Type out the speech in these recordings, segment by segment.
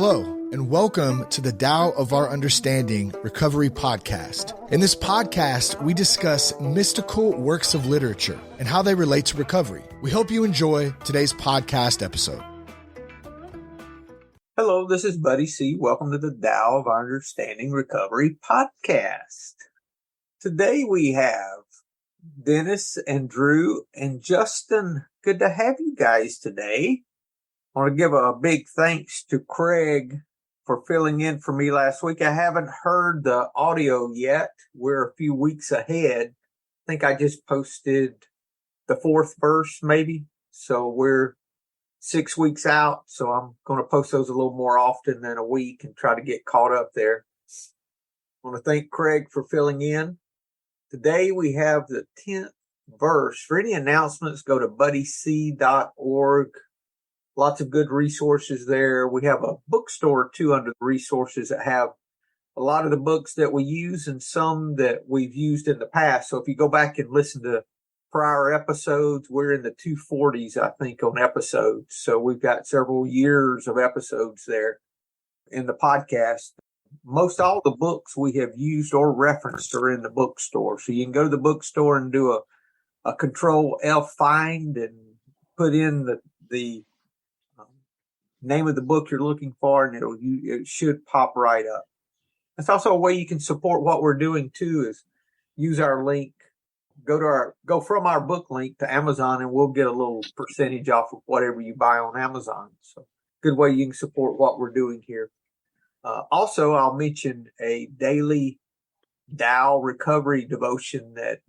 Hello, and welcome to the Tao of Our Understanding Recovery Podcast. In this podcast, we discuss mystical works of literature and how they relate to recovery. We hope you enjoy today's podcast episode. Hello, this is Buddy C. Welcome to the Tao of Our Understanding Recovery Podcast. Today we have Dennis and Drew and Justin. Good to have you guys today. I want to give a big thanks to Craig for filling in for me last week. I haven't heard the audio yet. We're a few weeks ahead. I think I just posted the fourth verse maybe. So we're 6 weeks out. So I'm going to post those a little more often than a week and try to get caught up there. I want to thank Craig for filling in. Today we have the 10th verse. For any announcements, go to buddyc.org. Lots of good resources there. We have a bookstore too under the resources that have a lot of the books that we use and some that we've used in the past. So if you go back and listen to prior episodes, we're in the 240s, I think, on episodes. So we've got several years of episodes there in the podcast. Most all the books we have used or referenced are in the bookstore. So you can go to the bookstore and do a Control F find and put in the name of the book you're looking for, and it should pop right up. That's also a way you can support what we're doing too, is use our link. Go from our book link to Amazon, and we'll get a little percentage off of whatever you buy on Amazon. So good way you can support what we're doing here. Also, I'll mention a daily Tao recovery devotion that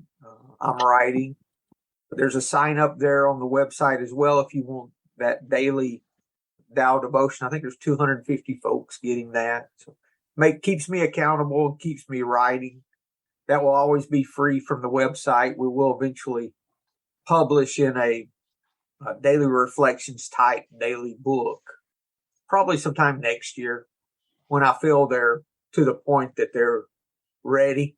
I'm writing. There's a sign up there on the website as well if you want that daily Tao devotion. I think there's 250 folks getting that. So keeps me accountable, keeps me writing. That will always be free from the website. We will eventually publish in a daily reflections type daily book, probably sometime next year when I feel they're to the point that they're ready.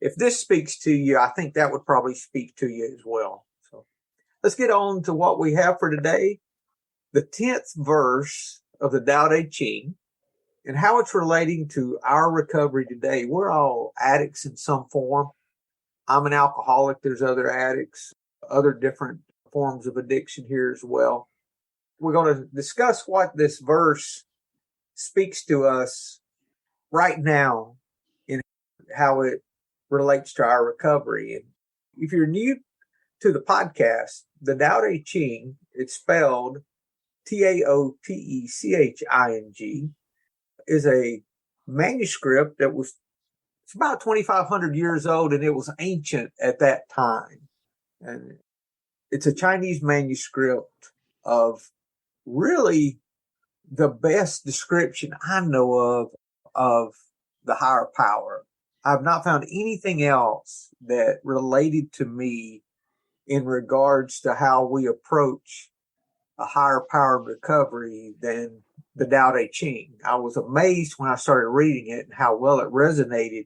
If this speaks to you, I think that would probably speak to you as well. So let's get on to what we have for today. The 10th verse of the Tao Te Ching and how it's relating to our recovery today. We're all addicts in some form. I'm an alcoholic. There's other addicts, other different forms of addiction here as well. We're going to discuss what this verse speaks to us right now and how it relates to our recovery. And if you're new to the podcast, the Tao Te Ching, it's spelled Taoteching, is a manuscript it's about 2,500 years old, and it was ancient at that time. And it's a Chinese manuscript of really the best description I know of the higher power. I've not found anything else that related to me in regards to how we approach a higher power recovery than the Tao Te Ching. I was amazed when I started reading it and how well it resonated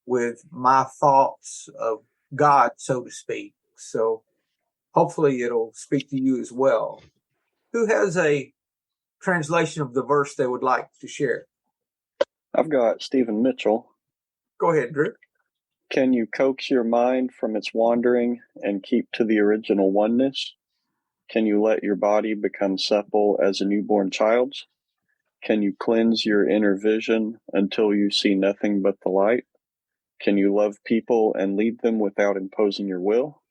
with my thoughts of God, so to speak. So hopefully it'll speak to you as well. Who has a translation of the verse they would like to share? I've got Stephen Mitchell. Go ahead, Drew. Can you coax your mind from its wandering and keep to the original oneness? Can you let your body become supple as a newborn child's? Can you cleanse your inner vision until you see nothing but the light? Can you love people and lead them without imposing your will?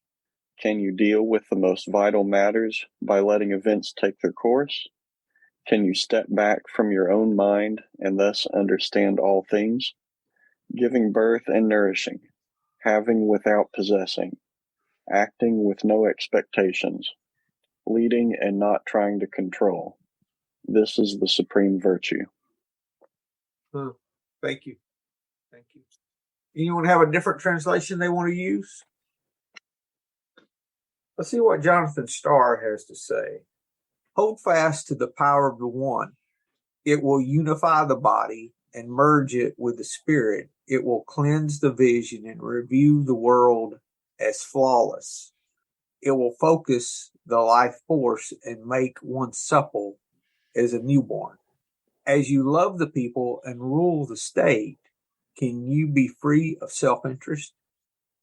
Can you deal with the most vital matters by letting events take their course? Can you step back from your own mind and thus understand all things? Giving birth and nourishing, having without possessing, acting with no expectations, leading and not trying to control. This is the supreme virtue. Thank you. Thank you. Anyone have a different translation they want to use? Let's see what Jonathan Starr has to say. Hold fast to the power of the one. It will unify the body and merge it with the spirit. It will cleanse the vision and review the world as flawless. It will focus the life force and make one supple as a newborn. As you love the people and rule the state, can you be free of self-interest?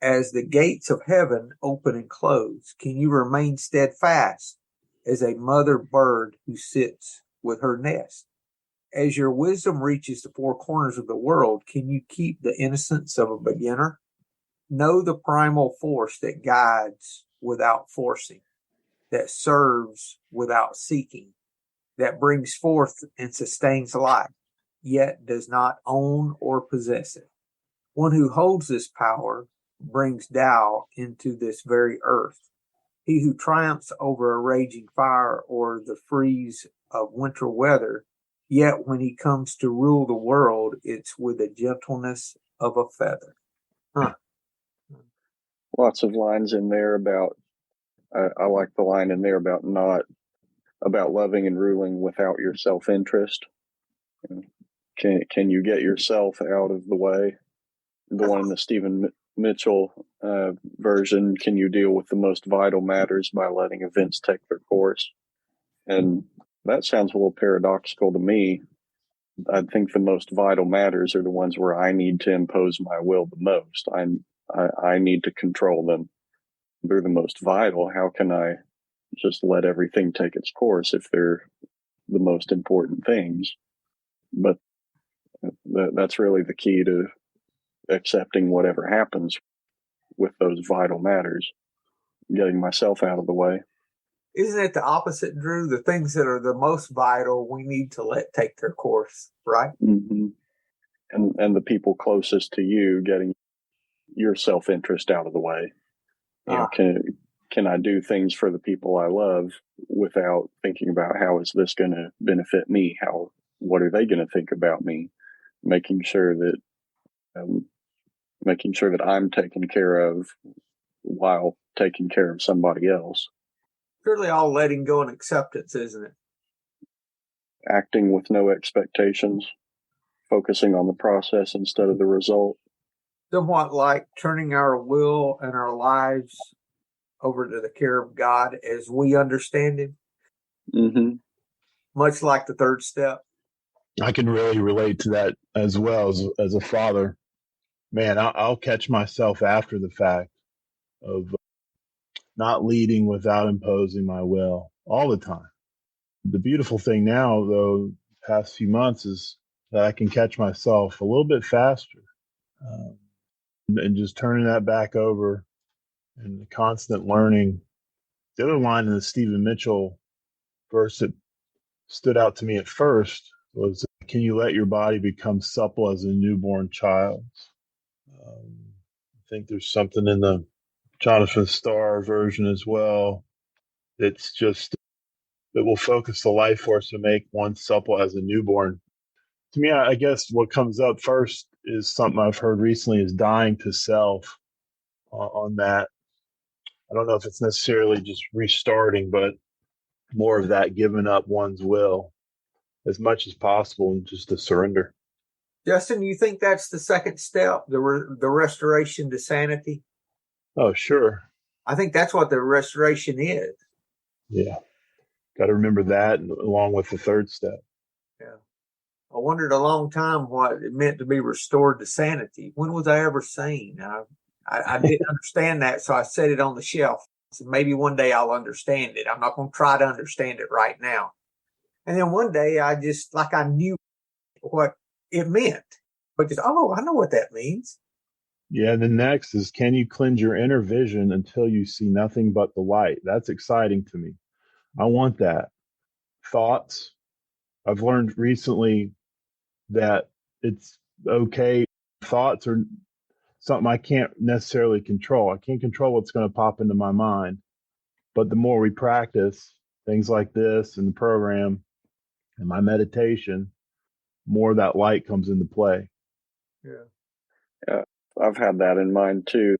As the gates of heaven open and close, can you remain steadfast as a mother bird who sits with her nest? As your wisdom reaches the four corners of the world, can you keep the innocence of a beginner? Know the primal force that guides without forcing, that serves without seeking, that brings forth and sustains life, yet does not own or possess it. One who holds this power brings Tao into this very earth. He who triumphs over a raging fire or the freeze of winter weather, yet when he comes to rule the world, it's with the gentleness of a feather. Huh. Lots of lines in there about, I like the line in there about about loving and ruling without your self-interest. Can you get yourself out of the way? The one in the Stephen Mitchell version, can you deal with the most vital matters by letting events take their course? And that sounds a little paradoxical to me. I think the most vital matters are the ones where I need to impose my will the most. I need to control them. They're the most vital. How can I just let everything take its course if they're the most important things? But that's really the key to accepting whatever happens with those vital matters, getting myself out of the way. Isn't it the opposite, Drew? The things that are the most vital, we need to let take their course, right? Mm-hmm. And the people closest to you, getting your self-interest out of the way. Can I do things for the people I love without thinking about how is this going to benefit me? What are they going to think about me? Making sure that I'm taken care of while taking care of somebody else. Surely all letting go and acceptance, isn't it? Acting with no expectations, focusing on the process instead of the result. Somewhat like turning our will and our lives over to the care of God as we understand Him. Mm-hmm. Much like the third step. I can really relate to that as well as a father. Man, I'll catch myself after the fact of not leading without imposing my will all the time. The beautiful thing now, though, past few months is that I can catch myself a little bit faster and just turning that back over and the constant learning. The other line in the Stephen Mitchell verse that stood out to me at first was, can you let your body become supple as a newborn child? I think there's something in the Jonathan Starr version as well. It's just, it will focus the life force to make one supple as a newborn. To me, I guess what comes up first is something I've heard recently is dying to self on that. I don't know if it's necessarily just restarting, but more of that giving up one's will as much as possible and just to surrender. Justin, you think that's the second step, the restoration to sanity? Oh, sure. I think that's what the restoration is. Yeah. Got to remember that along with the third step. Yeah. I wondered a long time what it meant to be restored to sanity. When was I ever sane? I didn't understand that, so I set it on the shelf. So maybe one day I'll understand it. I'm not going to try to understand it right now. And then one day I just, like I knew what it meant. But just, oh, I know what that means. Yeah, and then next is, can you cleanse your inner vision until you see nothing but the light? That's exciting to me. I want that. Thoughts. I've learned recently that it's okay. Thoughts are something I can't necessarily control. I can't control what's going to pop into my mind. But the more we practice things like this and the program and my meditation, more that light comes into play. Yeah, I've had that in mind too.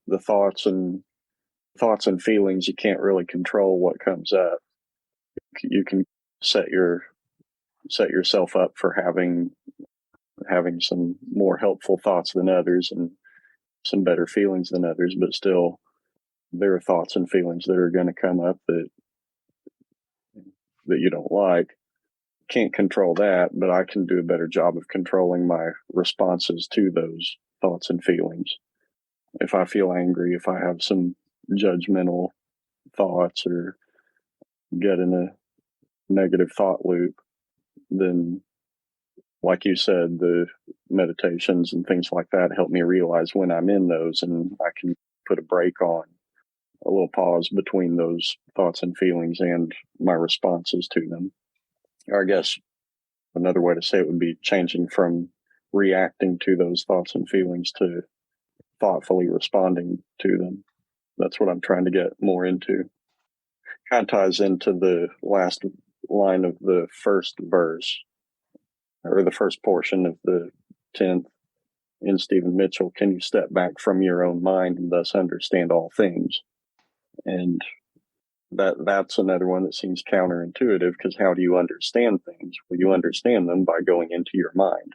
The thoughts and feelings, you can't really control what comes up. You can set yourself up for having some more helpful thoughts than others and some better feelings than others, but still there are thoughts and feelings that are going to come up that you don't like. can't control that, but I can do a better job of controlling my responses to those thoughts and feelings. If I feel angry, if I have some judgmental thoughts or get in a negative thought loop, then, like you said, the meditations and things like that help me realize when I'm in those, and I can put a break on, a little pause between those thoughts and feelings and my responses to them. Or I guess another way to say it would be changing from reacting to those thoughts and feelings to thoughtfully responding to them. That's what I'm trying to get more into. Kind of ties into the last line of the first verse, or the first portion of the 10th in Stephen Mitchell. Can you step back from your own mind and thus understand all things? And that's another one that seems counterintuitive, because how do you understand things? Well, you understand them by going into your mind.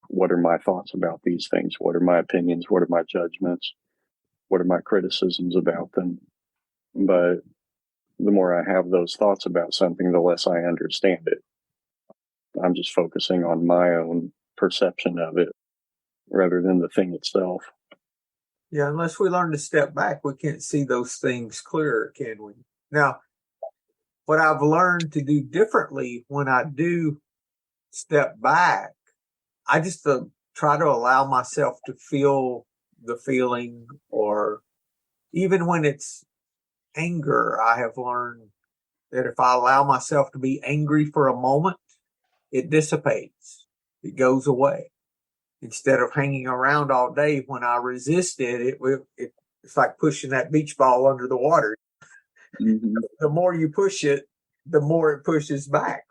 What are my thoughts about these things? What are my opinions? What are my judgments? What are my criticisms about them? But the more I have those thoughts about something, the less I understand it. I'm just focusing on my own perception of it rather than the thing itself. Yeah, unless we learn to step back, we can't see those things clearer, can we? Now, what I've learned to do differently when I do step back, I just try to allow myself to feel the feeling, or even when it's anger, I have learned that if I allow myself to be angry for a moment, it dissipates. It goes away. Instead of hanging around all day, when I resist it, it's like pushing that beach ball under the water. Mm-hmm. The more you push it, the more it pushes back.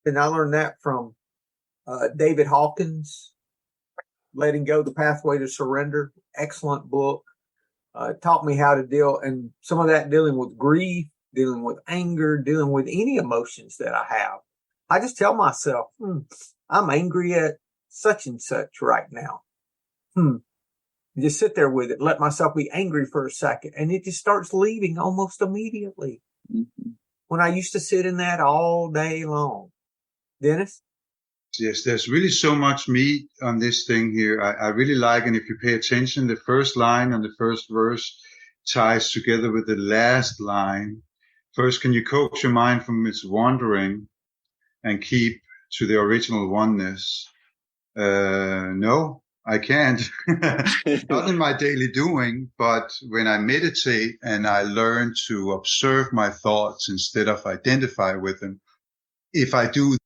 And I learned that from David Hawkins, Letting Go, The Pathway to Surrender. Excellent book. Taught me how to deal, and some of that dealing with grief, dealing with anger, dealing with any emotions that I have. I just tell myself, I'm angry at such and such right now. Just sit there with it. Let myself be angry for a second. And it just starts leaving almost immediately. Mm-hmm. When I used to sit in that all day long. Dennis? Yes, there's really so much meat on this thing here. I really like, and if you pay attention, the first line and the first verse ties together with the last line. First, can you coax your mind from its wandering and keep to the original oneness? No, I can't. Not in my daily doing, but when I meditate and I learn to observe my thoughts instead of identify with them, if I do,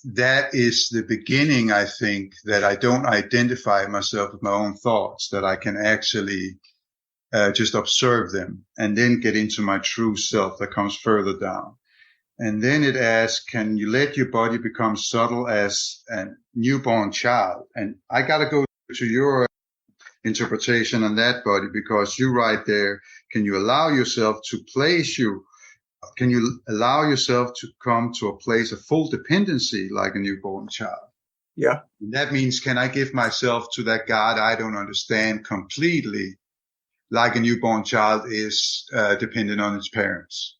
that is the beginning, I think, that I don't identify myself with my own thoughts, that I can actually just observe them and then get into my true self that comes further down. And then it asks, can you let your body become subtle as a newborn child? And I got to go to your interpretation on that, body, because you right there, can you allow yourself to can you allow yourself to come to a place of full dependency like a newborn child? Yeah. And that means, can I give myself to that God I don't understand completely, like a newborn child is dependent on its parents?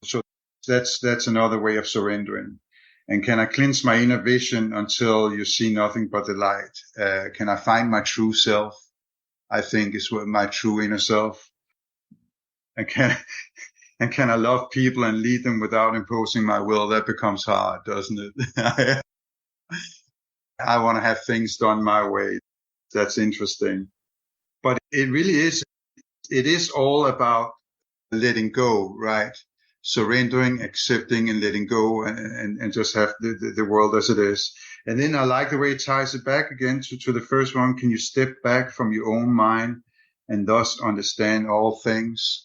So that's another way of surrendering. And can I cleanse my inner vision until you see nothing but the light? Can I find my true self? I think is what my true inner self. And can I love people and lead them without imposing my will? That becomes hard, doesn't it? I want to have things done my way. That's interesting. But it really is, it is all about letting go, right? Surrendering, accepting, and letting go, and just have the world as it is. And then I like the way it ties it back again to the first one. Can you step back from your own mind and thus understand all things?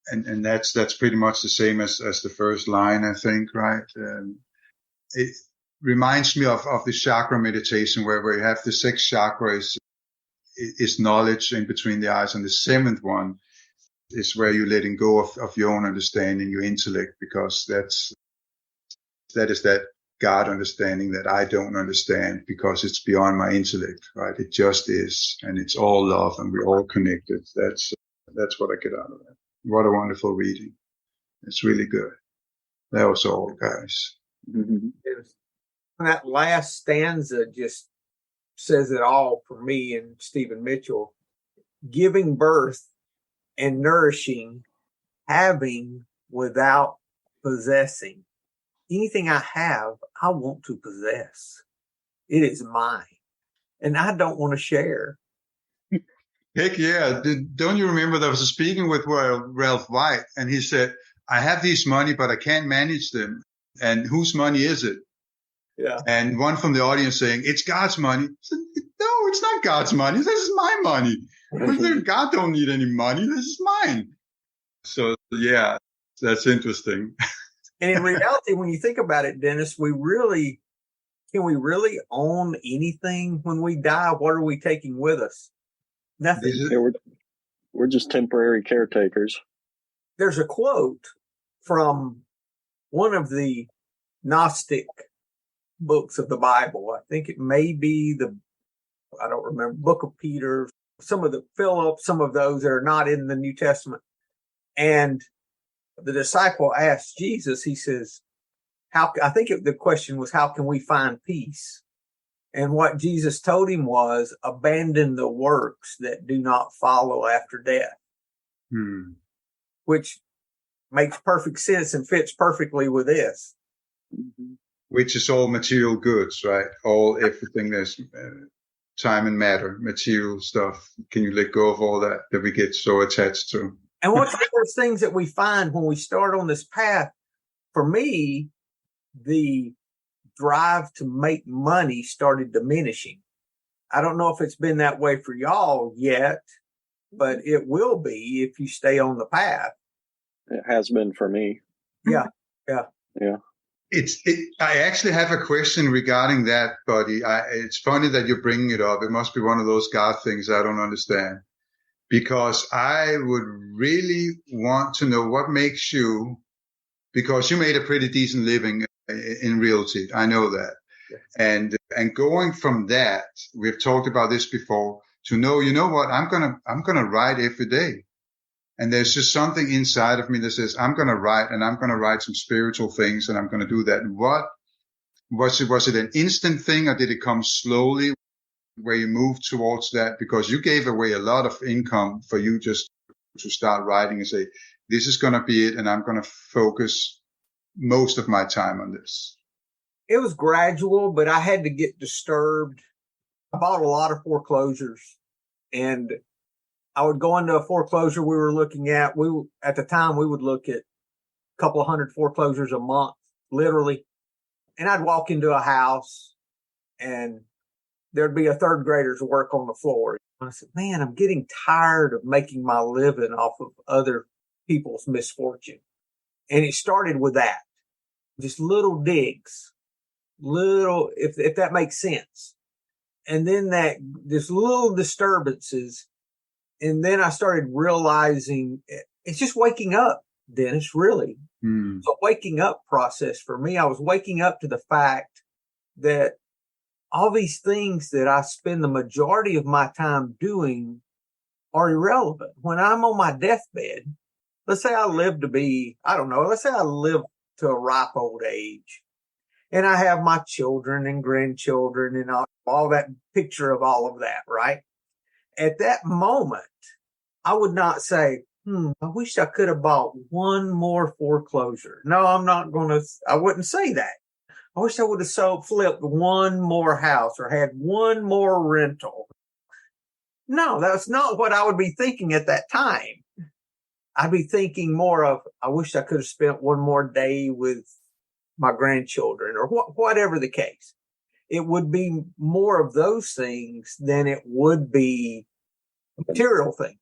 And that's pretty much the same as the first line, I think, right? It reminds me of the chakra meditation where you have the 6 chakras is knowledge in between the eyes, and the 7th one is where you're letting go of your own understanding, your intellect, because that is that God understanding that I don't understand because it's beyond my intellect, right? It just is, and it's all love, and we're all connected. That's what I get out of that. What a wonderful reading. It's really good. That was all, guys. Mm-hmm. That last stanza just says it all for me and Stephen Mitchell. Giving birth and nourishing, having without possessing. Anything I have, I want to possess. It is mine. And I don't want to share. Heck yeah. Don't you remember that I was speaking with Ralph White, and he said, I have this money, but I can't manage them. And whose money is it? Yeah. And one from the audience saying, it's God's money. I said, no, it's not God's money. This is my money. God don't need any money. This is mine. So yeah, that's interesting. And in reality, when you think about it, Dennis, can we really own anything when we die? What are we taking with us? Nothing. Yeah, we're just temporary caretakers. There's a quote from one of the Gnostic books of the Bible. I think it may be I don't remember, Book of Peter, some of the Philip, some of those that are not in the New Testament. And the disciple asked Jesus, he says, the question was, how can we find peace? And what Jesus told him was, abandon the works that do not follow after death, which makes perfect sense and fits perfectly with this. Mm-hmm. Which is all material goods, right? Everything that's time and matter, material stuff. Can you let go of all that we get so attached to? And what's one of those things that we find when we start on this path? For me, the drive to make money started diminishing. I don't know if it's been that way for y'all yet, but it will be if you stay on the path. It has been for me. Yeah. I actually have a question regarding that, buddy. It's funny that you're bringing it up. It must be one of those God things I don't understand, because I would really want to know what makes you, because you made a pretty decent living in realty. I know that. Yes. And going from that, we've talked about this before, to know, you know what, I'm going to write every day. And there's just something inside of me that says, I'm going to write, and I'm going to write some spiritual things, and I'm going to do that. And what was it an instant thing, or did it come slowly where you moved towards that? Because you gave away a lot of income for you just to start writing and say, this is going to be it, and I'm going to focus most of my time on this. It was gradual, but I had to get disturbed. I bought a lot of foreclosures, and I would go into a foreclosure we were looking at. At the time, we would look at a couple of hundred foreclosures a month, literally. And I'd walk into a house and there'd be a third grader's work on the floor. And I said, man, I'm getting tired of making my living off of other people's misfortune. And it started with that. Just little digs, if that makes sense. And then just little disturbances. And then I started realizing it's just waking up, Dennis, really. It's a waking up process for me. I was waking up to the fact that all these things that I spend the majority of my time doing are irrelevant. When I'm on my deathbed, let's say I live to a ripe old age, and I have my children and grandchildren and all that picture of all of that, right? At that moment, I would not say, I wish I could have bought one more foreclosure. No, I wouldn't say that. I wish I would have flipped one more house or had one more rental. No, that's not what I would be thinking at that time. I'd be thinking more of, I wish I could have spent one more day with my grandchildren, or whatever the case. It would be more of those things than it would be material things.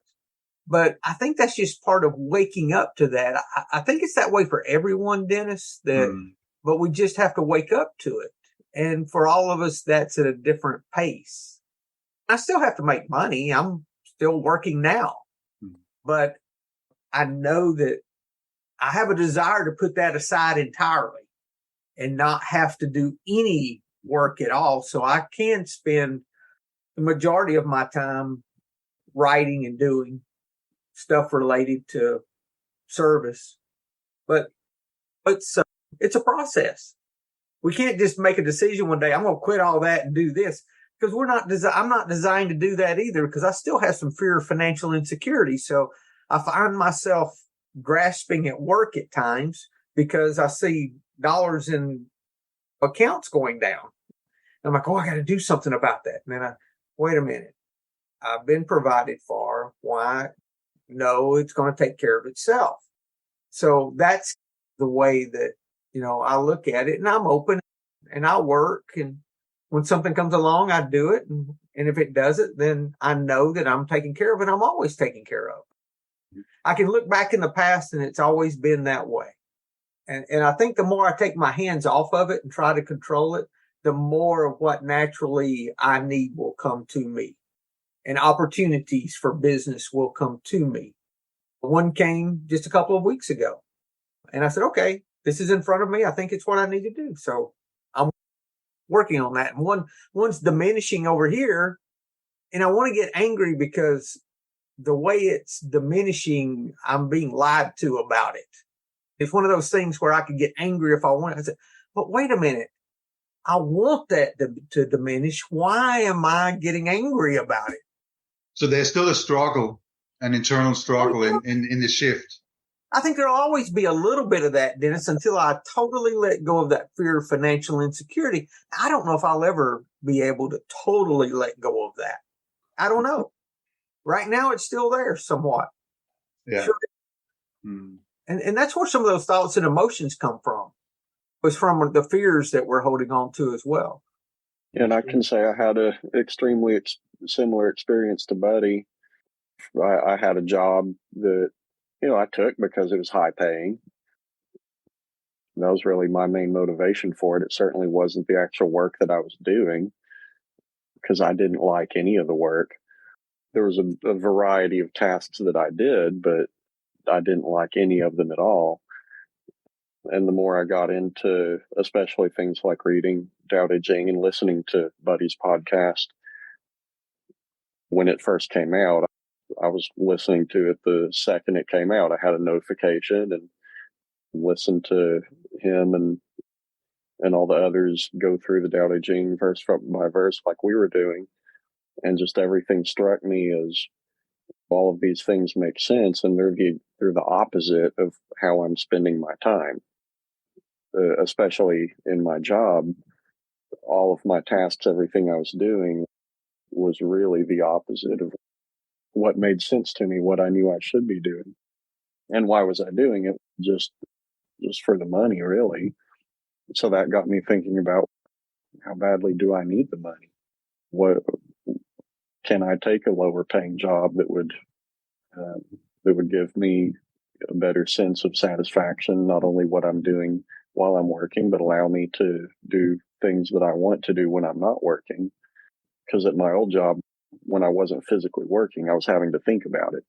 But I think that's just part of waking up to that. I think it's that way for everyone, Dennis, but we just have to wake up to it. And for all of us, that's at a different pace. I still have to make money. I'm still working now, but I know that I have a desire to put that aside entirely and not have to do any work at all. So I can spend the majority of my time writing and doing stuff related to service. But It's a process. We can't just make a decision one day, I'm going to quit all that and do this, because I'm not designed to do that either, because I still have some fear of financial insecurity. So I find myself grasping at work at times because I see dollars in accounts going down. I'm like, oh, I got to do something about that. And then wait a minute. I've been provided for. Why? No, it's going to take care of itself. So that's the way that, I look at it, and I'm open and I work. And when something comes along, I do it. And if it doesn't, then I know that I'm taking care of it. I'm always taken care of. I can look back in the past and it's always been that way. And I think the more I take my hands off of it and try to control it, the more of what naturally I need will come to me, and opportunities for business will come to me. One came just a couple of weeks ago, and I said, okay, this is in front of me. I think it's what I need to do. So I'm working on that. And one's diminishing over here, and I want to get angry because the way it's diminishing, I'm being lied to about it. It's one of those things where I could get angry if I want. I said, but wait a minute. I want that to diminish. Why am I getting angry about it? So there's still a struggle, an internal struggle in the shift. I think there'll always be a little bit of that, Dennis, until I totally let go of that fear of financial insecurity. I don't know if I'll ever be able to totally let go of that. I don't know. Right now, it's still there somewhat. Yeah. Sure. And that's where some of those thoughts and emotions come from. Was from the fears that we're holding on to as well. And I can say I had a extremely similar experience to Buddy. I had a job that, I took because it was high paying. That was really my main motivation for it. It certainly wasn't the actual work that I was doing, because I didn't like any of the work. There was a variety of tasks that I did, but I didn't like any of them at all. And the more I got into, especially things like reading Tao Te Ching and listening to Buddy's podcast, when it first came out, I was listening to it the second it came out. I had a notification and listened to him and all the others go through the Tao Te Ching verse by verse like we were doing. And just everything struck me as all of these things make sense, and they're the opposite of how I'm spending my time. Especially in my job, all of my tasks, everything I was doing was really the opposite of what made sense to me, what I knew I should be doing. And why was I doing it? Just for the money, really. So that got me thinking about, how badly do I need the money? What can I take a lower paying job that would give me a better sense of satisfaction, not only what I'm doing while I'm working, but allow me to do things that I want to do when I'm not working. Because at my old job, when I wasn't physically working, I was having to think about it.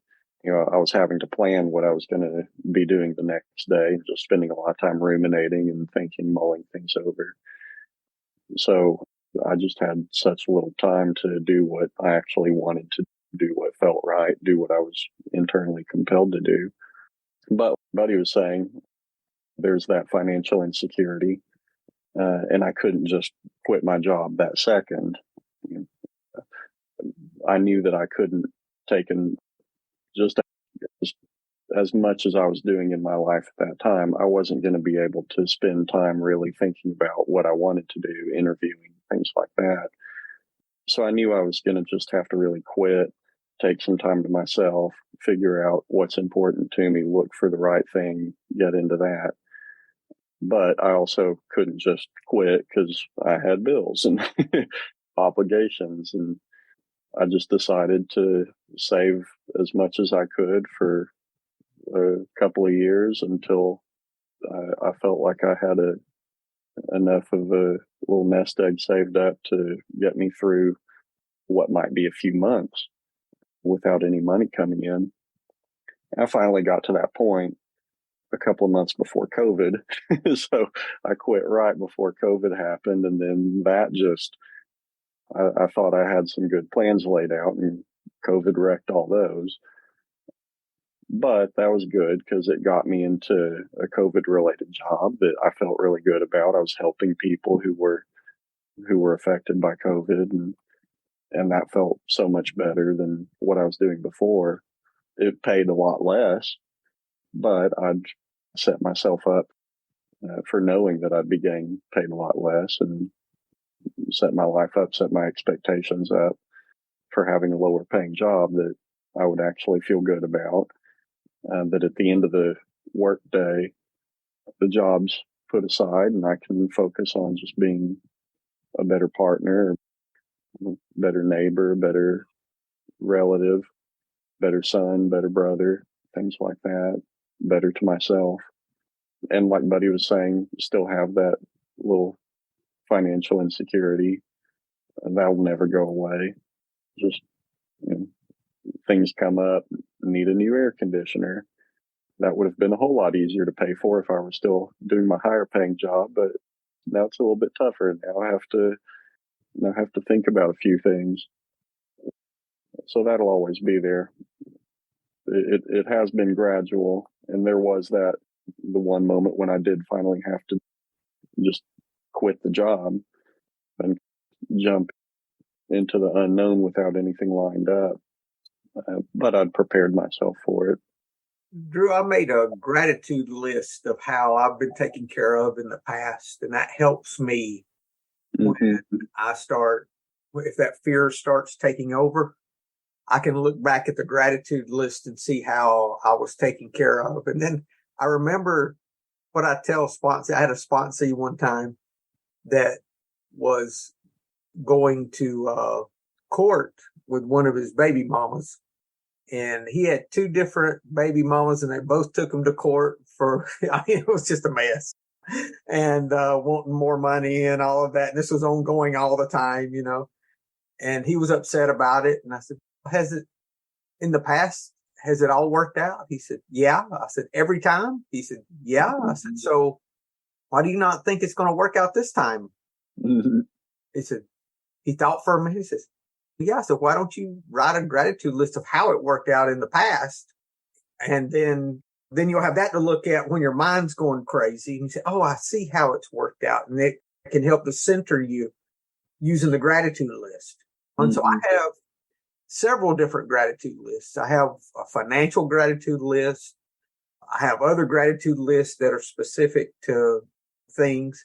I was having to plan what I was going to be doing the next day, just spending a lot of time ruminating and thinking, mulling things over. So I just had such little time to do what I actually wanted to do, what felt right, do what I was internally compelled to do. But Buddy was saying, there's that financial insecurity, and I couldn't just quit my job that second. I knew that I couldn't take in just as much as I was doing in my life at that time. I wasn't going to be able to spend time really thinking about what I wanted to do, interviewing, things like that. So I knew I was going to just have to really quit, take some time to myself, figure out what's important to me, look for the right thing, get into that. But I also couldn't just quit because I had bills and obligations. And I just decided to save as much as I could for a couple of years until I felt like I had enough of a little nest egg saved up to get me through what might be a few months without any money coming in. I finally got to that point a couple of months before COVID. So I quit right before COVID happened. And then that just, I thought I had some good plans laid out, and COVID wrecked all those. But that was good because it got me into a COVID related job that I felt really good about. I was helping people who were affected by COVID, and that felt so much better than what I was doing before. It paid a lot less, but I'd set myself up for knowing that I'd be getting paid a lot less, and set my life up, set my expectations up for having a lower paying job that I would actually feel good about. That at the end of the work day, the job's put aside and I can focus on just being a better partner, better neighbor, better relative, better son, better brother, things like that, better to myself. And like Buddy was saying, still have that little financial insecurity. That will never go away. Just, you know, things come up, need a new air conditioner. That would have been a whole lot easier to pay for if I were still doing my higher paying job, but now it's a little bit tougher. Now I have to think about a few things. So that'll always be there. It has been gradual, and there was the one moment when I did finally have to just quit the job and jump into the unknown without anything lined up. But I'd prepared myself for it. Drew, I made a gratitude list of how I've been taken care of in the past, and that helps me when if that fear starts taking over, I can look back at the gratitude list and see how I was taken care of. And then I remember what I tell sponsor. I had a sponsee one time that was going to court with one of his baby mamas. And he had two different baby mamas, and they both took him to court for, it was just a mess. And wanting more money and all of that. And this was ongoing all the time, And he was upset about it. And I said, in the past, has it all worked out? He said, yeah. I said, every time? He said, yeah. I said, so why do you not think it's going to work out this time? Mm-hmm. He said, he thought for a minute. He says, yeah. So why don't you write a gratitude list of how it worked out in the past? And then you'll have that to look at when your mind's going crazy. And you say, oh, I see how it's worked out. And it can help to center you using the gratitude list. And so I have several different gratitude lists. I have a financial gratitude list. I have other gratitude lists that are specific to things.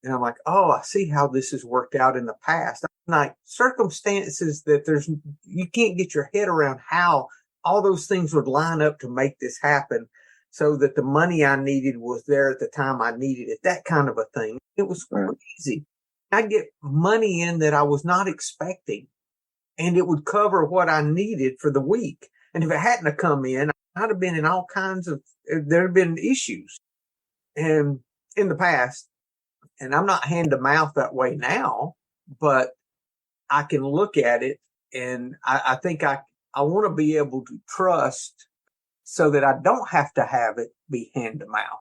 And I'm like, oh, I see how this has worked out in the past. Like circumstances that you can't get your head around how all those things would line up to make this happen so that the money I needed was there at the time I needed it, that kind of a thing. It was crazy. I'd get money in that I was not expecting, and it would cover what I needed for the week. And if it hadn't have come in, I'd have been in all kinds of, there have been issues and in the past. And I'm not hand to mouth that way now, but I can look at it, and I think I want to be able to trust so that I don't have to have it be hand to mouth.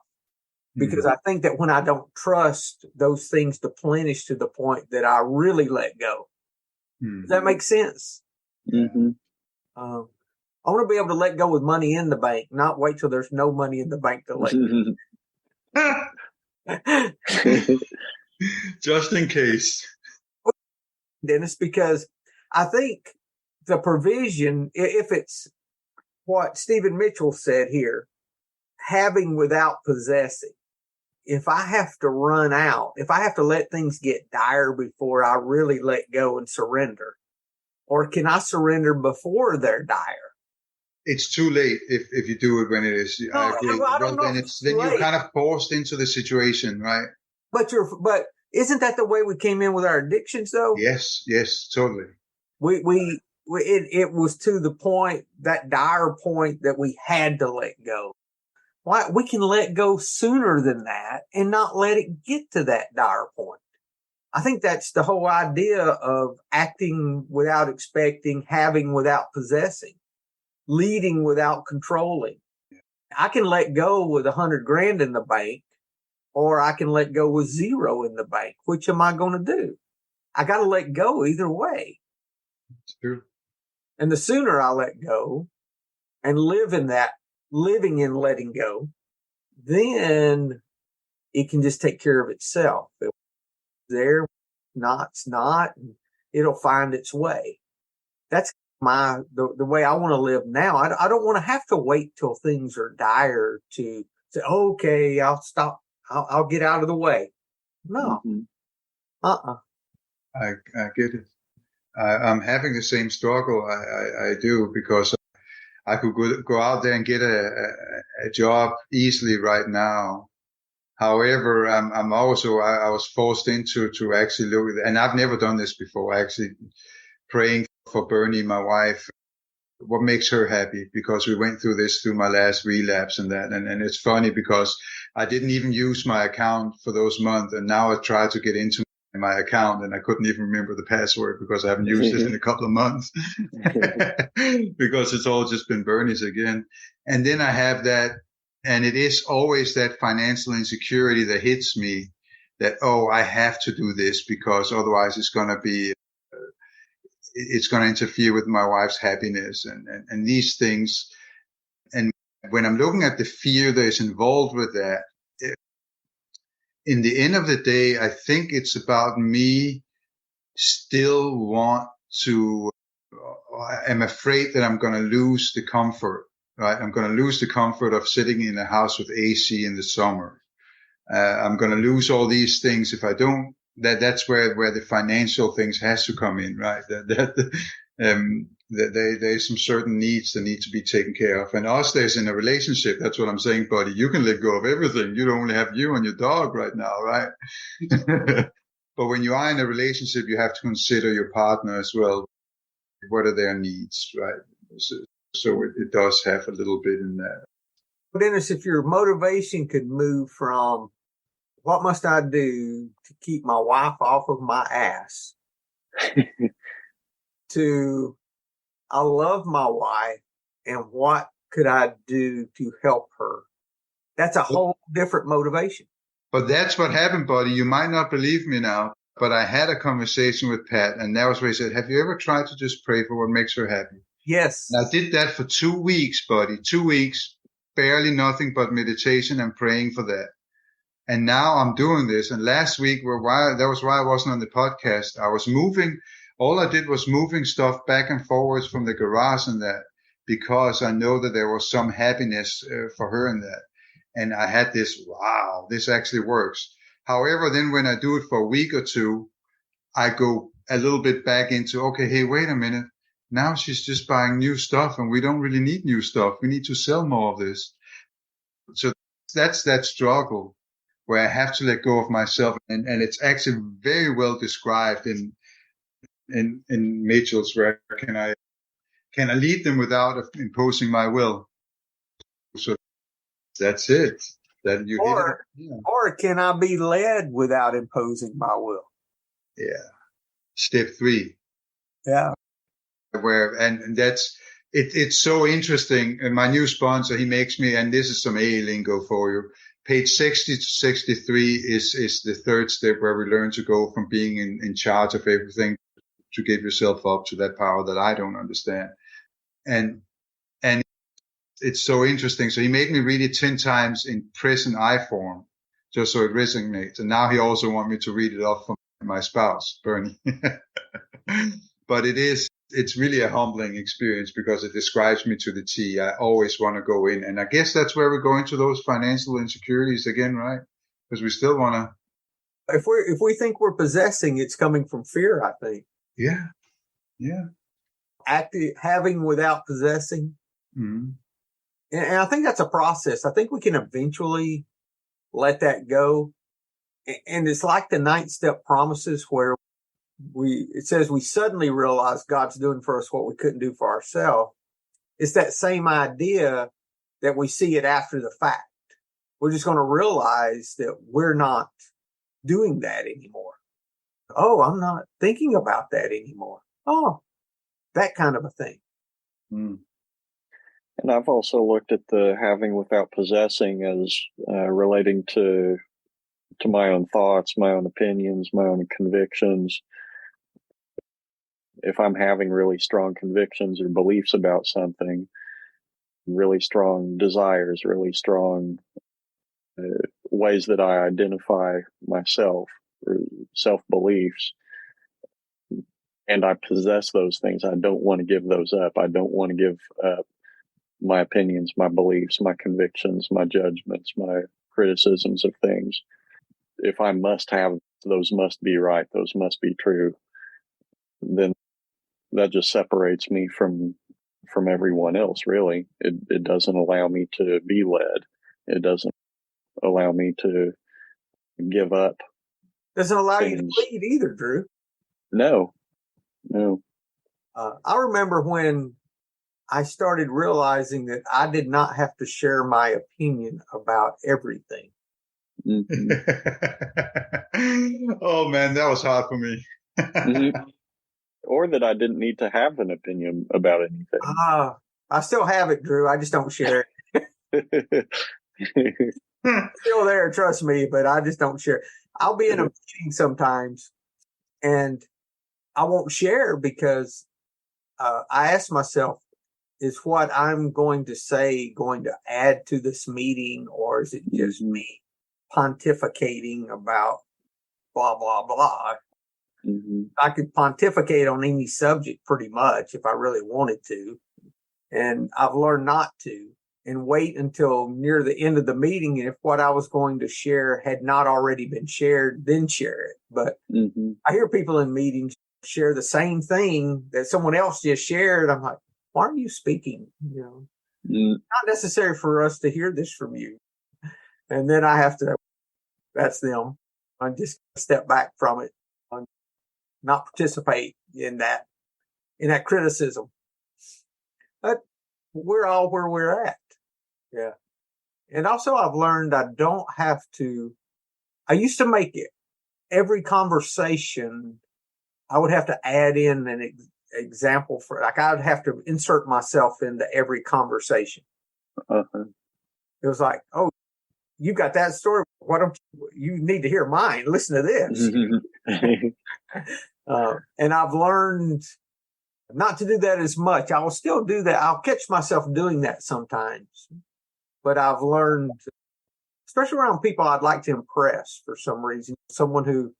Because I think that when I don't trust, those things deplenish to the point that I really let go. Does that make sense? Mm-hmm. I want to be able to let go with money in the bank, not wait till there's no money in the bank to let go. Just in case. Dennis, because I think the provision, if it's what Stephen Mitchell said here, having without possessing, if I have to run out, if I have to let things get dire before I really let go and surrender, or can I surrender before they're dire? It's too late if you do it when it is. No, I agree. I don't know then you're kind of forced into the situation, right? But isn't that the way we came in with our addictions, though? Yes, totally. It was to the point, that dire point, that we had to let go. Why we can let go sooner than that and not let it get to that dire point. I think that's the whole idea of acting without expecting, having without possessing, leading without controlling. I can let go with $100,000 in the bank, or I can let go with $0 in the bank. Which am I going to do? I got to let go either way. It's true. And the sooner I let go and live in that living in letting go, then it can just take care of itself. It's there, it's not, and it'll find its way. That's the way I want to live now. I don't want to have to wait till things are dire to say, okay, I'll stop. I'll get out of the way. No. Mm-hmm. I get it. I'm having the same struggle. I do, because I could go out there and get a job easily right now. However, I'm also, I was forced into to actually look at, and I've never done this before, actually praying for Bernie, my wife, what makes her happy, because we went through this through my last relapse and that. And it's funny because I didn't even use my account for those months. And now I try to get into my account and I couldn't even remember the password because I haven't used it in a couple of months because it's all just been Bernie's again. And then I have that, and it is always that financial insecurity that hits me that, oh, I have to do this because otherwise it's going to interfere with my wife's happiness and these things. And when I'm looking at the fear that is involved with that, in the end of the day, I think it's about me still I'm afraid that I'm going to lose the comfort, right? I'm going to lose the comfort of sitting in a house with AC in the summer. I'm going to lose all these things if I don't. That's where the financial things has to come in, right? There's some certain needs that need to be taken care of. And us, there's in a relationship. That's what I'm saying, buddy. You can let go of everything. You don't only have you and your dog right now, right? But when you are in a relationship, you have to consider your partner as well. What are their needs, right? So it does have a little bit in that. But Dennis, if your motivation could move from what must I do to keep my wife off of my ass to I love my wife and what could I do to help her? That's a whole different motivation. But that's what happened, buddy. You might not believe me now, but I had a conversation with Pat, and that was where he said, have you ever tried to just pray for what makes her happy? Yes. And I did that for 2 weeks, buddy. 2 weeks, barely nothing but meditation and praying for that. And now I'm doing this. And last week, that was why I wasn't on the podcast. I was moving. All I did was moving stuff back and forwards from the garage and that, because I know that there was some happiness for her in that. And I had this, wow, this actually works. However, then when I do it for a week or two, I go a little bit back into, okay, hey, wait a minute. Now she's just buying new stuff and we don't really need new stuff. We need to sell more of this. So that's that struggle where I have to let go of myself. And it's actually very well described in Mitchell's work. Can I lead them without imposing my will? So that's it. That you or can I be led without imposing my will? Yeah. Step 3. Yeah. And that's it's so interesting. And my new sponsor, he makes me, and this is some A lingo for you. Page 60 to 63 is the third step where we learn to go from being in charge of everything to give yourself up to that power that I don't understand. And it's so interesting. So he made me read it 10 times in present I form, just so it resonates. And now he also wants me to read it off from my spouse, Bernie. But it's really a humbling experience because it describes me to the T. I always want to go in. And I guess that's where we go into those financial insecurities again, right? Because we still want to. If we think we're possessing, it's coming from fear, I think. Yeah. Yeah. Having without possessing. Mm-hmm. And I think that's a process. I think we can eventually let that go. And it's like the 9th step promises where it says we suddenly realize God's doing for us what we couldn't do for ourselves. It's that same idea that we see it after the fact. We're just going to realize that we're not doing that anymore. Oh, I'm not thinking about that anymore. Oh, that kind of a thing. Mm. And I've also looked at the having without possessing as relating to my own thoughts, my own opinions, my own convictions. If I'm having really strong convictions or beliefs about something, really strong desires, really strong ways that I identify myself, or self-beliefs, and I possess those things. I don't want to give those up. I don't want to give up my opinions, my beliefs, my convictions, my judgments, my criticisms of things. If I must have those, must be right, those must be true, then that just separates me from everyone else, really. It doesn't allow me to be led. It doesn't allow me to give up. Doesn't allow you to things. lead either, Drew. No. I remember when I started realizing that I did not have to share my opinion about everything. Mm-hmm. Oh man, that was hard for me. Mm-hmm. Or that I didn't need to have an opinion about anything. I still have it, Drew. I just don't share it. It's still there, trust me, but I just don't share. I'll be in a meeting sometimes and I won't share because I ask myself, is what I'm going to say going to add to this meeting, or is it just me pontificating about blah, blah, blah? Mm-hmm. I could pontificate on any subject pretty much if I really wanted to. And I've learned not to, and wait until near the end of the meeting. And if what I was going to share had not already been shared, then share it. But I hear people in meetings share the same thing that someone else just shared. I'm like, why are you speaking? Not necessary for us to hear this from you. And then I have to, that's them. I just step back from it, not participate in that criticism. But we're all where we're at. Yeah. And also I've learned I don't have to, I used to make it every conversation. I would have to add in an example for, like, I would have to insert myself into every conversation. Uh-huh. It was like, oh, you got that story. Why don't you need to hear mine? Listen to this. And I've learned not to do that as much. I will still do that. I'll catch myself doing that sometimes, but I've learned, especially around people I'd like to impress for some reason, someone who,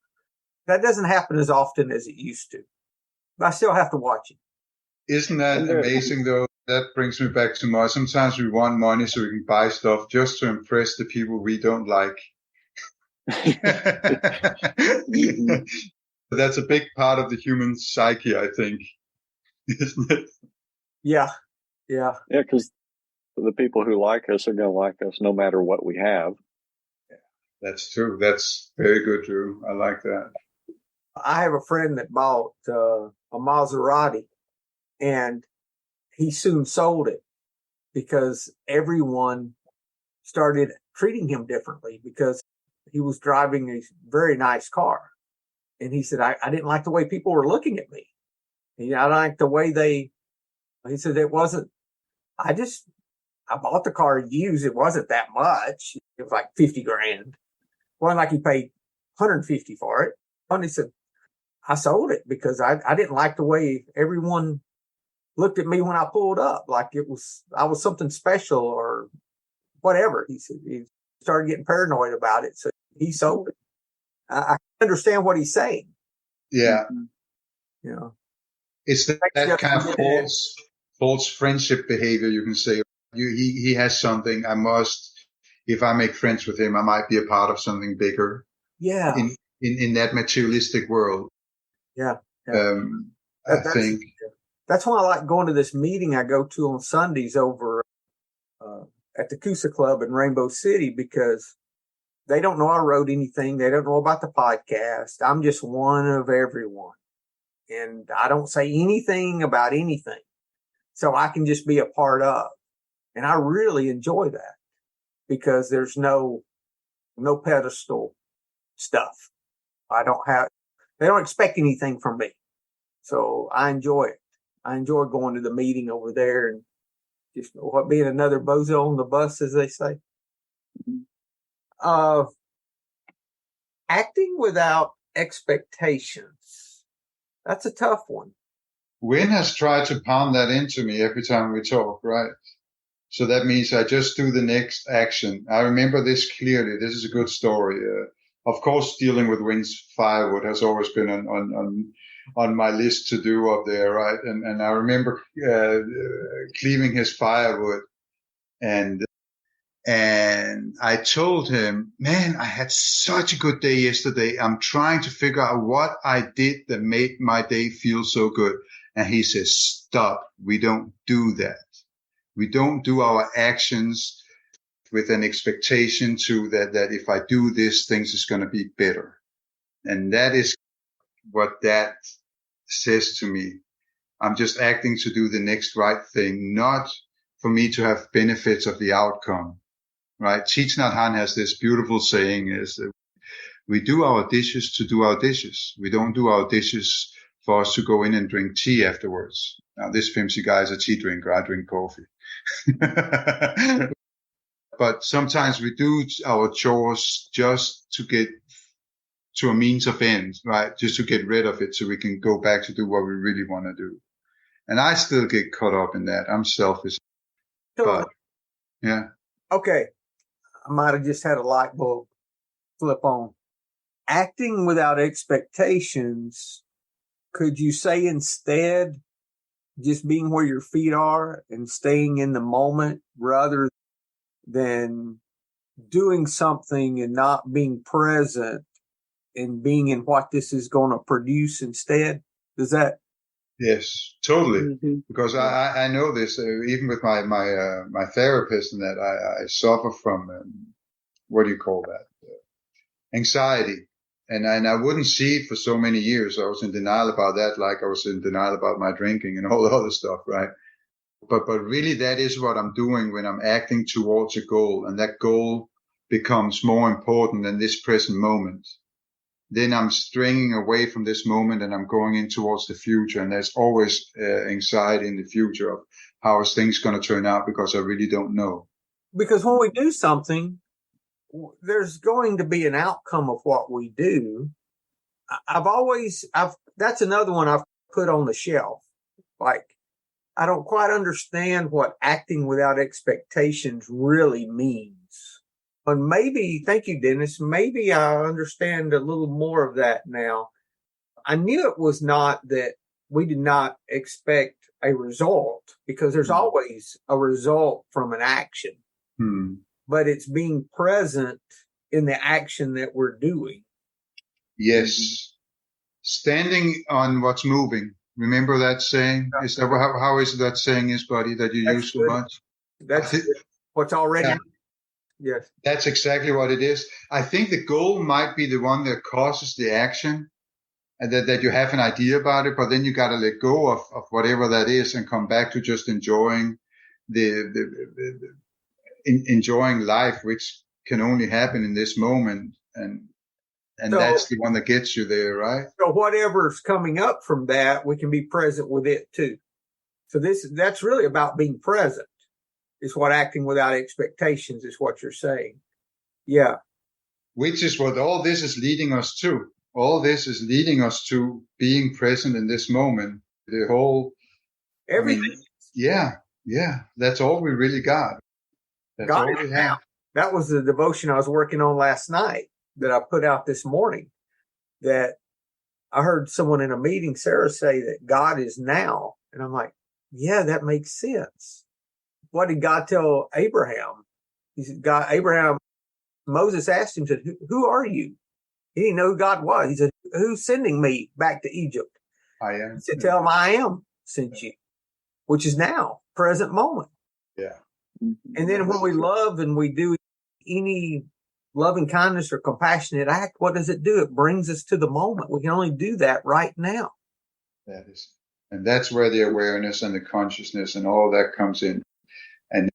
that doesn't happen as often as it used to, but I still have to watch it. Isn't that amazing though? That brings me back to money. Sometimes we want money so we can buy stuff just to impress the people we don't like. That's a big part of the human psyche, I think. Isn't it? Yeah. Yeah, because the people who like us are going to like us no matter what we have. Yeah, that's true. That's very good, Drew. I like that. I have a friend that bought a Maserati, and he soon sold it because everyone started treating him differently because he was driving a very nice car. And he said, I didn't like the way people were looking at me. I don't like the way he said it wasn't, I bought the car used. It wasn't that much. It was like 50 grand. It wasn't like he paid 150 for it. And he said, I sold it because I didn't like the way everyone looked at me when I pulled up. Like I was something special or whatever. He said he started getting paranoid about it. So he sold it. I understand what he's saying. Yeah. It's that kind of false friendship behavior, you can say. He has something. If I make friends with him, I might be a part of something bigger. Yeah. In that materialistic world. Yeah. I think. That's why I like going to this meeting I go to on Sundays over at the Coosa Club in Rainbow City, because they don't know I wrote anything. They don't know about the podcast. I'm just one of everyone. And I don't say anything about anything. So I can just be a part of. And I really enjoy that because there's no pedestal stuff. They don't expect anything from me. So I enjoy it. I enjoy going to the meeting over there and just being another bozo on the bus, as they say. Acting without expectations. That's a tough one. Wynn has tried to pound that into me every time we talk, right? So that means I just do the next action. I remember this clearly. This is a good story. Of course, dealing with Wayne's firewood has always been on my list to do up there, right? And I remember cleaving his firewood, and I told him, man, I had such a good day yesterday. I'm trying to figure out what I did that made my day feel so good. And he says, stop. We don't do that. We don't do our actions with an expectation to that if I do this, things is going to be better. And that is what that says to me. I'm just acting to do the next right thing, not for me to have benefits of the outcome, right? Thich Nhat Hanh has this beautiful saying is we do our dishes to do our dishes. We don't do our dishes for us to go in and drink tea afterwards. Now, this fancy guy is a tea drinker. I drink coffee. But sometimes we do our chores just to get to a means of end, right? Just to get rid of it so we can go back to do what we really want to do. And I still get caught up in that. I'm selfish. But, yeah. Okay. I might have just had a light bulb flip on. Acting without expectations, could you say instead just being where your feet are and staying in the moment rather than doing something and not being present and being in what this is going to produce instead? Does that? Yes, totally. Mm-hmm. Because I know this, even with my therapist, and that I suffer from, what do you call that? Anxiety. And I wouldn't see it for so many years. I was in denial about that, like I was in denial about my drinking and all the other stuff, right? But really that is what I'm doing when I'm acting towards a goal, and that goal becomes more important than this present moment. Then I'm straying away from this moment and I'm going in towards the future. And there's always anxiety in the future of how is things going to turn out, because I really don't know. Because when we do something, there's going to be an outcome of what we do. That's another one I've put on the shelf. Like, I don't quite understand what acting without expectations really means. And maybe, thank you, Dennis, maybe I understand a little more of that now. I knew it was not that we did not expect a result, because there's always a result from an action. But it's being present in the action that we're doing. Yes. Standing on what's moving. Remember that saying? Is that how is that saying is, buddy, that you use so much? That's what's already. Yes. That's exactly what it is. I think the goal might be the one that causes the action, and that you have an idea about it, but then you got to let go of whatever that is and come back to just enjoying enjoying life, which can only happen in this moment. And so, that's the one that gets you there, right? So whatever's coming up from that, we can be present with it too. So that's really about being present. Is what acting without expectations is what you're saying. Yeah. Which is what all this is leading us to. All this is leading us to being present in this moment. The whole everything. Yeah. That's all we really got. That's all we have. That was the devotion I was working on last night that I put out this morning. That I heard someone in a meeting, Sarah, say that God is now. And I'm like, yeah, that makes sense. What did God tell Abraham? He said, Moses asked him, said, who are you? He didn't know who God was. He said, who's sending me back to Egypt? I am. He said, tell him I am sent you, which is now, present moment. Yeah. And then when we love and we do any loving kindness or compassionate act, what does it do? It brings us to the moment. We can only do that right now. That is. And that's where the awareness and the consciousness and all that comes in. And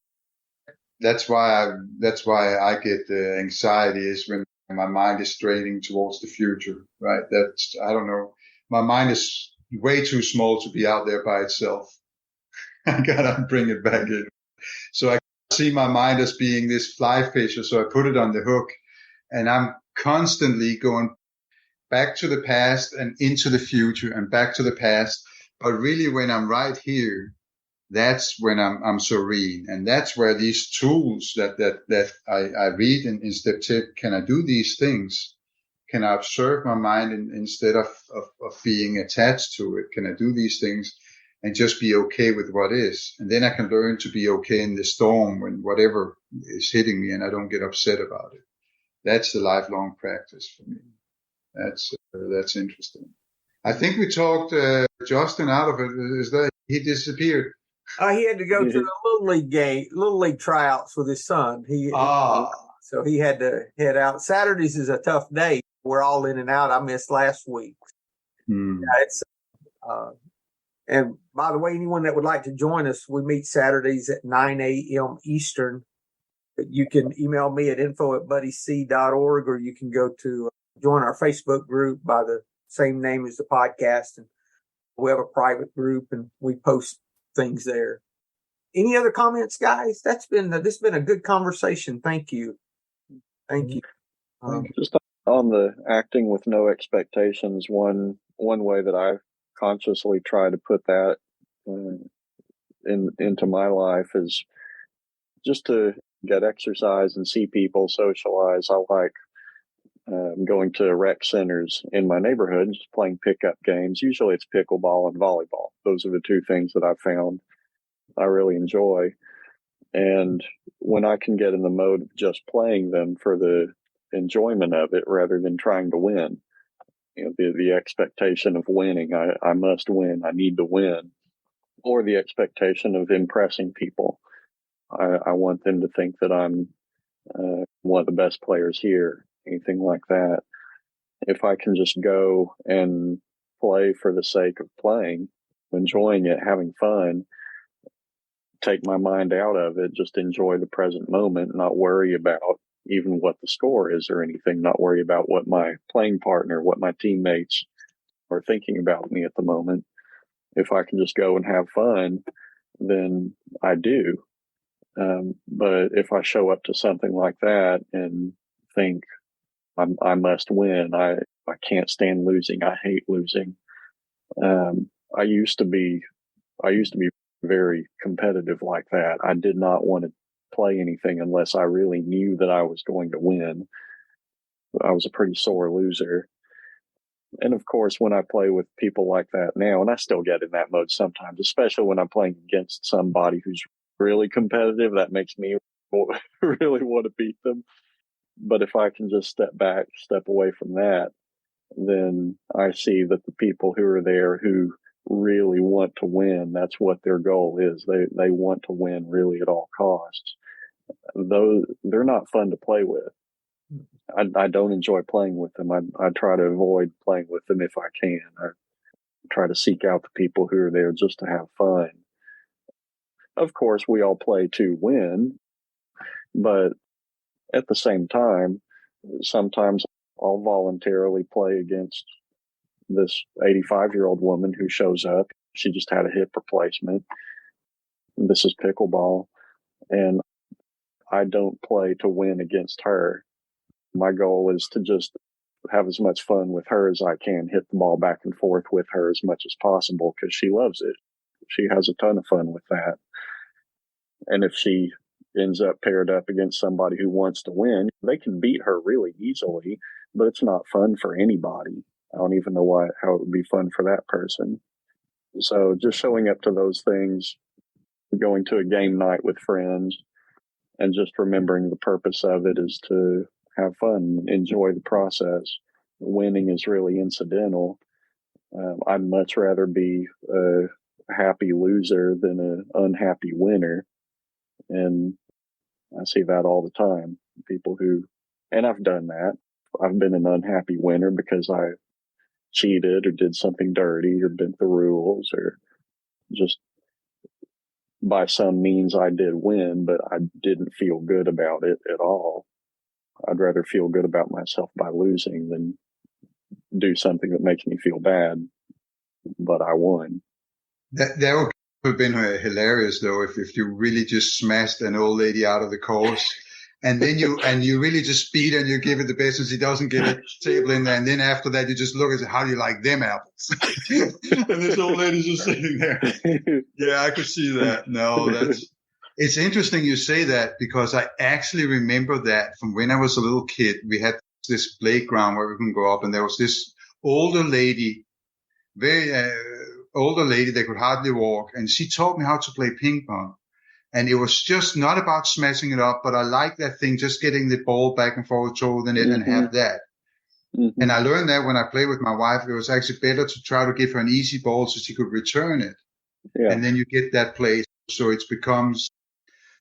that's why I get the anxiety, is when my mind is straining towards the future, right? That's, I don't know. My mind is way too small to be out there by itself. I gotta bring it back in. So I see my mind as being this fly fisher. So I put it on the hook, and I'm constantly going back to the past and into the future and back to the past. But really, when I'm right here, that's when I'm serene. And that's where these tools that I read in step tip, can I do these things? Can I observe my mind instead of being attached to it? Can I do these things and just be okay with what is? And then I can learn to be okay in the storm when whatever is hitting me and I don't get upset about it. That's the lifelong practice for me. That's interesting. I think we talked Justin out of it. Is that he disappeared? He had to go to the Little League tryouts with his son. So he had to head out. Saturdays is a tough day. We're all in and out. I missed last week. And by the way, anyone that would like to join us, we meet Saturdays at 9 a.m. Eastern. You can email me at info@buddyc.org, or you can go to join our Facebook group by the same name as the podcast. And we have a private group and we post things there. Any other comments, guys? This has been a good conversation. Thank you. Just on the acting with no expectations, one way that I consciously try to put that into my life is just to get exercise and see people, socialize. I like going to rec centers in my neighborhood, just playing pickup games. Usually it's pickleball and volleyball. Those are the two things that I've found I really enjoy. And when I can get in the mode of just playing them for the enjoyment of it rather than trying to win, the expectation of winning, I must win, I need to win, or the expectation of impressing people. I want them to think that I'm one of the best players here, anything like that. If I can just go and play for the sake of playing, enjoying it, having fun, take my mind out of it, just enjoy the present moment, not worry about even what the score is or anything, not worry about what my playing partner, what my teammates are thinking about me at the moment. If I can just go and have fun, then I do. But if I show up to something like that and think I must win, I can't stand losing, I hate losing. I used to be very competitive like that. I did not want to play anything unless I really knew that I was going to win. I was a pretty sore loser. And of course, when I play with people like that now, and I still get in that mode sometimes, especially when I'm playing against somebody who's really competitive, that makes me really want to beat them. But if I can just step back, step away from that, then I see that the people who are there who really want to win, that's what their goal is. They want to win really at all costs. Though they're not fun to play with. I don't enjoy playing with them. I try to avoid playing with them if I can. I try to seek out the people who are there just to have fun. Of course, we all play to win, but at the same time, sometimes I'll voluntarily play against this 85-year-old woman who shows up. She just had a hip replacement. This is pickleball, and I don't play to win against her. My goal is to just have as much fun with her as I can, hit the ball back and forth with her as much as possible because she loves it. She has a ton of fun with that. And if she ends up paired up against somebody who wants to win, they can beat her really easily, but it's not fun for anybody. I don't even know how it would be fun for that person. So just showing up to those things, going to a game night with friends, and just remembering the purpose of it is to have fun, enjoy the process. Winning is really incidental. I'd much rather be a happy loser than an unhappy winner. And I see that all the time. People and I've done that. I've been an unhappy winner because I cheated or did something dirty or bent the rules, or just by some means I did win, but I didn't feel good about it at all. I'd rather feel good about myself by losing than do something that makes me feel bad, but I won. That would have been hilarious, though, if you really just smashed an old lady out of the course And then you really just beat and you give it the business. He doesn't get a table in there. And then after that, you just look and say, how do you like them apples? And this old lady's just sitting there. Yeah, I could see that. No, it's interesting you say that, because I actually remember that from when I was a little kid. We had this playground where we can go up, and there was this older lady, very older lady that could hardly walk. And she taught me how to play ping pong. And it was just not about smashing it up, but I like that thing, just getting the ball back and forth, throw the net, and have that. Mm-hmm. And I learned that when I played with my wife, it was actually better to try to give her an easy ball so she could return it. Yeah. And then you get that play. So it becomes,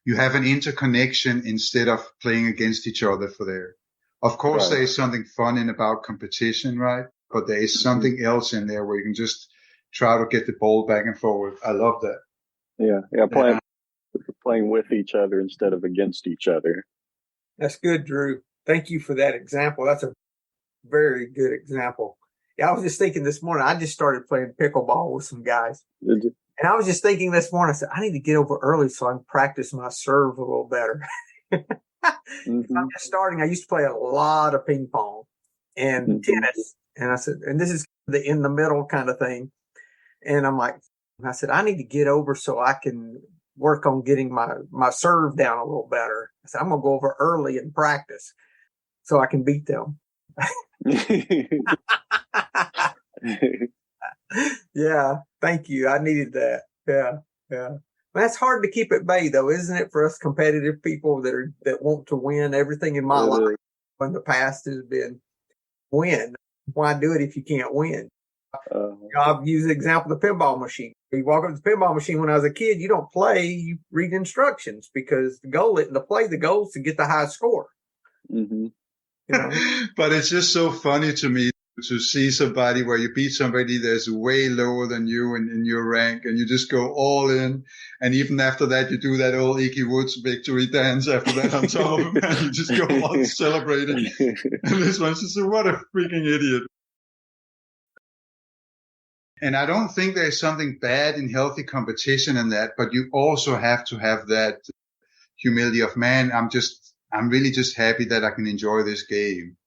you have an interconnection instead of playing against each other for there. Of course, There is something fun in about competition, right? But there is something else in there where you can just try to get the ball back and forward. I love that. Yeah, playing with each other instead of against each other. That's good, Drew. Thank you for that example. That's a very good example. Yeah, I was just thinking this morning, I just started playing pickleball with some guys. Did you? And I was just thinking this morning, I said, I need to get over early so I can practice my serve a little better. Mm-hmm. I'm just starting. I used to play a lot of ping pong and tennis. And I said, and this is the in the middle kind of thing. And I said, I need to get over so I can work on getting my serve down a little better. I said, I'm going to go over early and practice so I can beat them. Yeah. Thank you. I needed that. Yeah. That's hard to keep at bay though, isn't it? For us competitive people that want to win. Everything in my life in the past has been win. Why do it if you can't win? I've used the example of the pinball machine. You walk up to the pinball machine when I was a kid, you don't play, you read instructions, because the goal isn't to play, the goal is to get the high score. Mm-hmm. You know? But it's just so funny to me to see somebody where you beat somebody that's way lower than you in your rank, and you just go all in. And even after that, you do that old Icky Woods victory dance after that on top of them, and you just go on celebrating. And this one's just, what a freaking idiot. And I don't think there's something bad in healthy competition in that, but you also have to have that humility of, man, I'm really just happy that I can enjoy this game.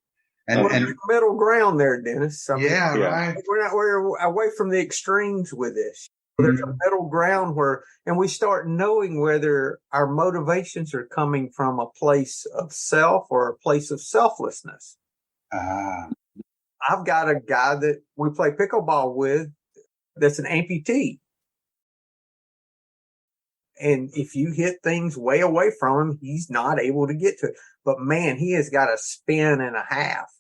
And middle ground there, Dennis. Right. We're away from the extremes with this. There's a middle ground and we start knowing whether our motivations are coming from a place of self or a place of selflessness. I've got a guy that we play pickleball with that's an amputee. And if you hit things way away from him, he's not able to get to it. But man, he has got a spin and a half.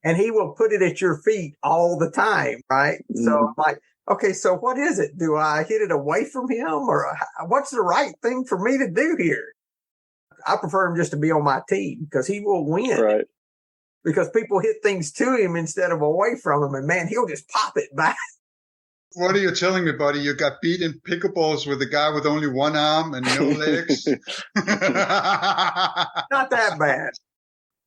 And he will put it at your feet all the time, right? Mm. So I'm like, okay, so what is it? Do I hit it away from him, or what's the right thing for me to do here? I prefer him just to be on my team because he will win. Right. Because people hit things to him instead of away from him. And man, he'll just pop it back. What are you telling me, buddy? You got beat in pickleballs with a guy with only one arm and no legs? Not that bad.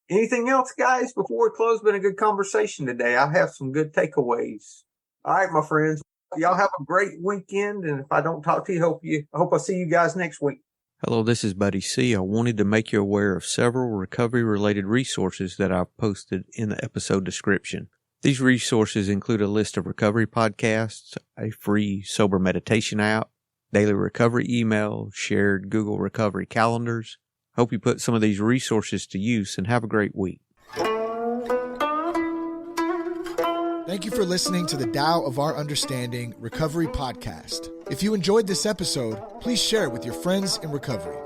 Anything else, guys, before we close? Been a good conversation today. I have some good takeaways. All right, my friends. Y'all have a great weekend. And if I don't talk to you, I hope I'll see you guys next week. Hello, this is Buddy C. I wanted to make you aware of several recovery-related resources that I've posted in the episode description. These resources include a list of recovery podcasts, a free sober meditation app, daily recovery email, shared Google recovery calendars. Hope you put some of these resources to use and have a great week. Thank you for listening to the Tao of Our Understanding Recovery Podcast. If you enjoyed this episode, please share it with your friends in recovery.